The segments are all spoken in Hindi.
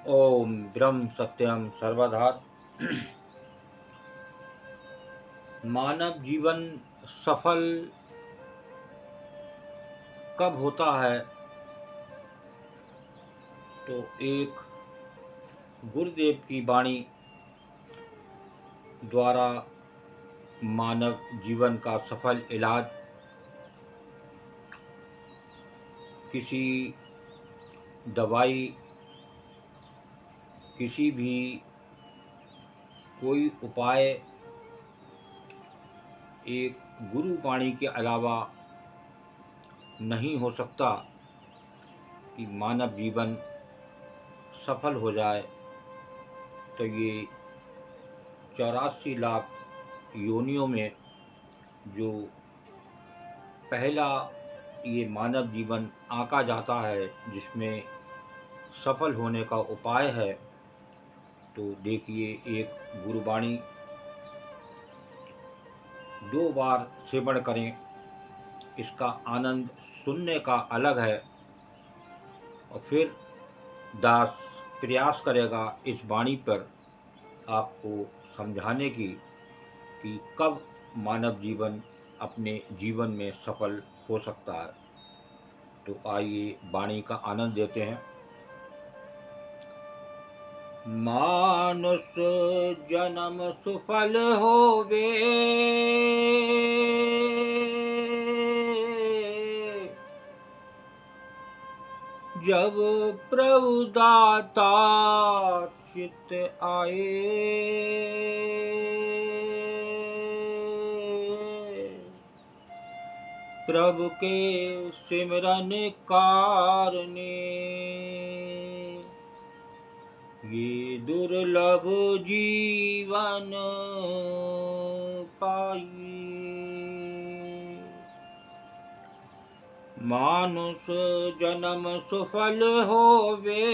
ओम ब्रह्म सत्यम सर्वधा। मानव जीवन सफल कब होता है? तो एक गुरुदेव की वाणी द्वारा मानव जीवन का सफल इलाज किसी दवाई, किसी भी कोई उपाय एक गुरु वाणी के अलावा नहीं हो सकता कि मानव जीवन सफल हो जाए। तो ये 84 लाख योनियों में जो पहला ये मानव जीवन आंका जाता है, जिसमें सफल होने का उपाय है, तो देखिए एक गुरुवाणी 2 बार सेवन करें। इसका आनंद सुनने का अलग है। और फिर दास प्रयास करेगा इस वाणी पर आपको समझाने की कि कब मानव जीवन अपने जीवन में सफल हो सकता है। तो आइए वाणी का आनंद देते हैं। मानुष जन्म सुफल होवे, जब प्रभु दाता चित आए। प्रभु के सिमरन कारणे ये दुर्लभ जीवन पाई। मानुष जन्म सुफल होवे,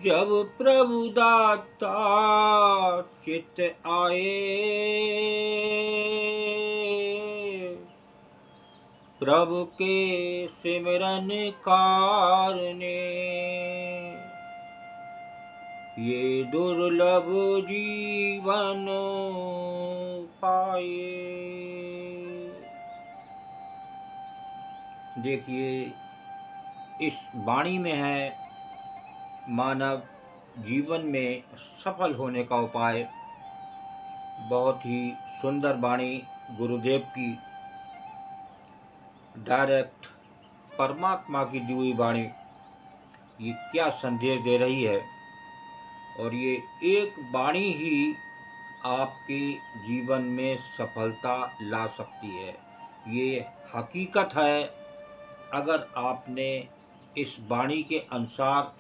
जब प्रभु दाता चित आए। प्रभु के सिमरन कारणे ये दुर्लभ जीवन पाए। देखिए इस वाणी में है मानव जीवन में सफल होने का उपाय। बहुत ही सुंदर वाणी गुरुदेव की, डायरेक्ट परमात्मा की दी हुई वाणी। ये क्या संदेश दे रही है। और ये एक वाणी ही आपके जीवन में सफलता ला सकती है। ये हकीकत है। अगर आपने इस वाणी के अनुसार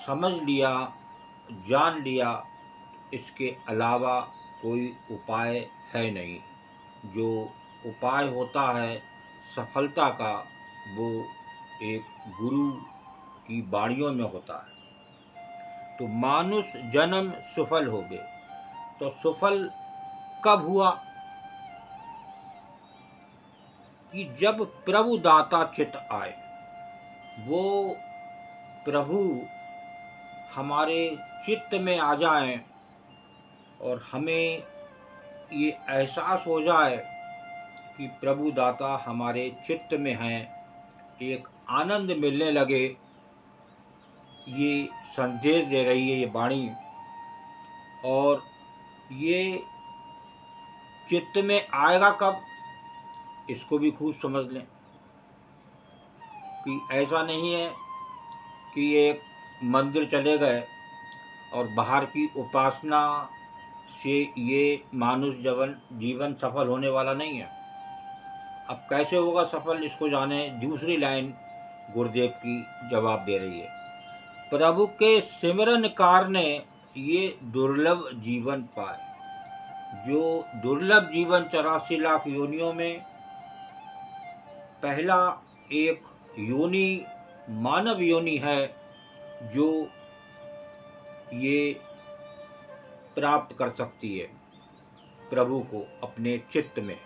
समझ लिया, जान लिया, इसके अलावा कोई उपाय है नहीं। जो उपाय होता है सफलता का, वो एक गुरु की वाणियों में होता है। तो मानुष जन्म सुफल हो गए। तो सुफल कब हुआ? कि जब प्रभु दाता चित आए। वो प्रभु हमारे चित्त में आ जाएं और हमें ये एहसास हो जाए कि प्रभु दाता हमारे चित्त में हैं, एक आनंद मिलने लगे। ये संदेश दे रही है ये वाणी। और ये चित्त में आएगा कब, इसको भी खूब समझ लें कि ऐसा नहीं है कि एक मंदिर चले गए और बाहर की उपासना से ये मानुष जीवन सफल होने वाला नहीं है। अब कैसे होगा सफल, इसको जाने। दूसरी लाइन गुरुदेव की जवाब दे रही है। प्रभु के सिमरन कारणे ये दुर्लभ जीवन पाए। जो दुर्लभ जीवन 84 लाख योनियों में पहला एक योनि मानव योनि है, जो ये प्राप्त कर सकती है प्रभु को अपने चित्त में।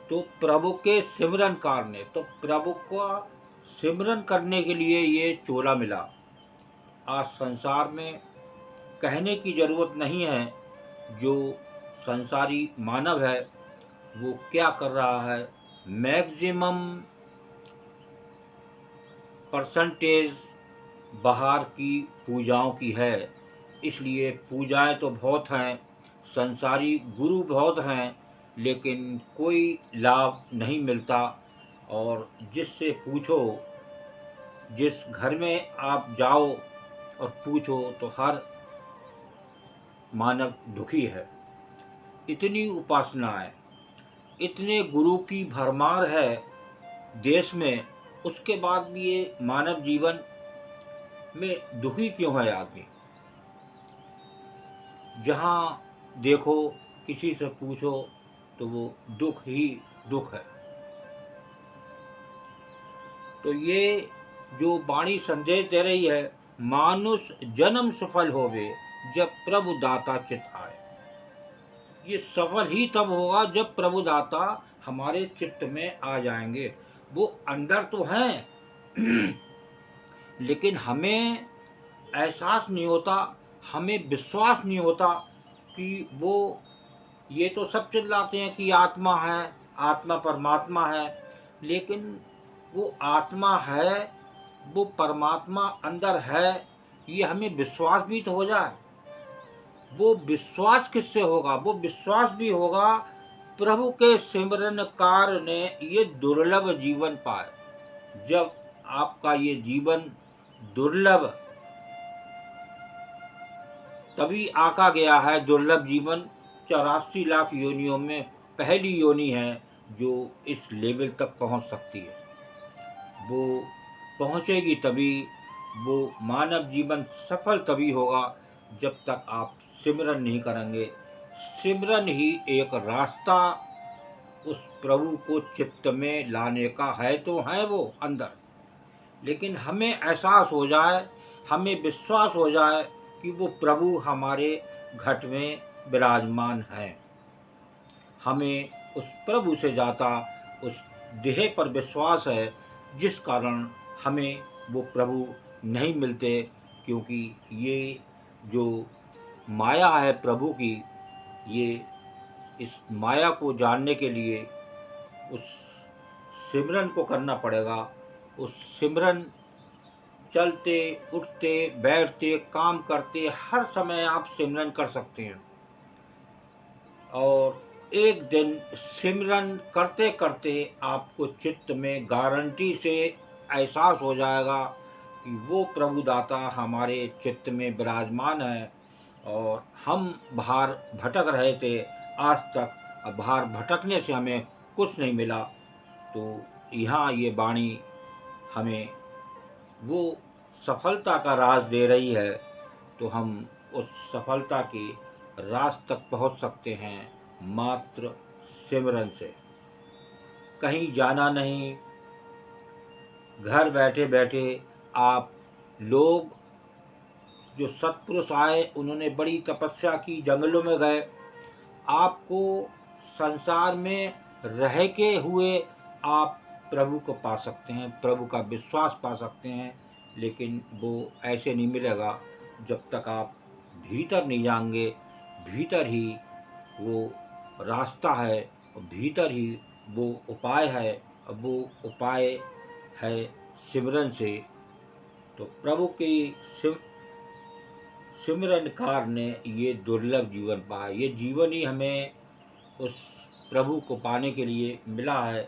तो प्रभु के सिमरन करने, तो प्रभु का सिमरन करने के लिए ये चोला मिला। आज संसार में कहने की ज़रूरत नहीं है, जो संसारी मानव है वो क्या कर रहा है। मैक्सिमम परसेंटेज बाहर की पूजाओं की है, इसलिए पूजाएं तो बहुत हैं, संसारी गुरु बहुत हैं, लेकिन कोई लाभ नहीं मिलता। और जिससे पूछो, जिस घर में आप जाओ और पूछो, तो हर मानव दुखी है। इतनी उपासनाएं, इतने गुरु की भरमार है देश में, उसके बाद भी ये मानव जीवन में दुखी क्यों है आदमी। जहाँ देखो, किसी से पूछो तो वो दुख ही दुख है। तो ये जो वाणी संदेश दे रही है, मानुष जन्म सफल होवे जब प्रभु दाता चित आए। ये सफल ही तब होगा जब प्रभु दाता हमारे चित्त में आ जाएंगे। वो अंदर तो हैं लेकिन हमें एहसास नहीं होता, हमें विश्वास नहीं होता कि वो, ये तो सब चिल्लाते हैं कि आत्मा है, आत्मा परमात्मा है, लेकिन वो आत्मा है, वो परमात्मा अंदर है, ये हमें विश्वास भी तो हो जाए। वो विश्वास किससे होगा? वो विश्वास भी होगा प्रभु के सिमरनकार ने ये दुर्लभ जीवन पाए। जब आपका ये जीवन दुर्लभ तभी आका गया है, दुर्लभ जीवन 84 लाख योनियों में पहली योनि है जो इस लेवल तक पहुंच सकती है। वो पहुंचेगी तभी, वो मानव जीवन सफल तभी होगा जब तक आप सिमरन नहीं करेंगे। सिमरन ही एक रास्ता उस प्रभु को चित्त में लाने का है, तो है वो अंदर। लेकिन हमें एहसास हो जाए, हमें विश्वास हो जाए कि वो प्रभु हमारे घट में विराजमान हैं। हमें उस प्रभु से जाता उस देह पर विश्वास है, जिस कारण हमें वो प्रभु नहीं मिलते। क्योंकि ये जो माया है प्रभु की, ये इस माया को जानने के लिए उस सिमरन को करना पड़ेगा। उस सिमरन, चलते उठते बैठते काम करते हर समय आप सिमरन कर सकते हैं। और एक दिन सिमरन करते करते आपको चित्त में गारंटी से एहसास हो जाएगा कि वो प्रभु दाता हमारे चित्त में विराजमान है। और हम बाहर भटक रहे थे आज तक, अब बाहर भटकने से हमें कुछ नहीं मिला। तो यहाँ ये वाणी हमें वो सफलता का राज दे रही है, तो हम उस सफलता के राज तक पहुँच सकते हैं मात्र सिमरन से। कहीं जाना नहीं, घर बैठे बैठे आप, लोग जो सत्पुरुष आए उन्होंने बड़ी तपस्या की, जंगलों में गए, आपको संसार में रह के हुए आप प्रभु को पा सकते हैं, प्रभु का विश्वास पा सकते हैं। लेकिन वो ऐसे नहीं मिलेगा जब तक आप भीतर नहीं जाएंगे। भीतर ही वो रास्ता है, और भीतर ही वो उपाय है, और वो उपाय है सिमरन से। तो प्रभु की सिमरनकार ने ये दुर्लभ जीवन पाया। ये जीवन ही हमें उस प्रभु को पाने के लिए मिला है,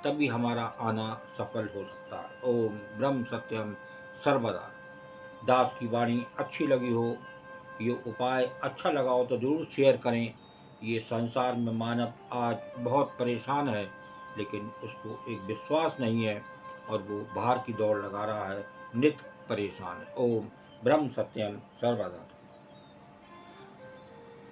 तभी हमारा आना सफल हो सकता है। ओम ब्रह्म सत्यम सर्वदा। दास की वाणी अच्छी लगी हो, ये उपाय अच्छा लगा हो तो ज़रूर शेयर करें। ये संसार में मानव आज बहुत परेशान है, लेकिन उसको एक विश्वास नहीं है और वो बाहर की दौड़ लगा रहा है, नित्य परेशान है। ओम ब्रह्म सत्यम सर्वदा।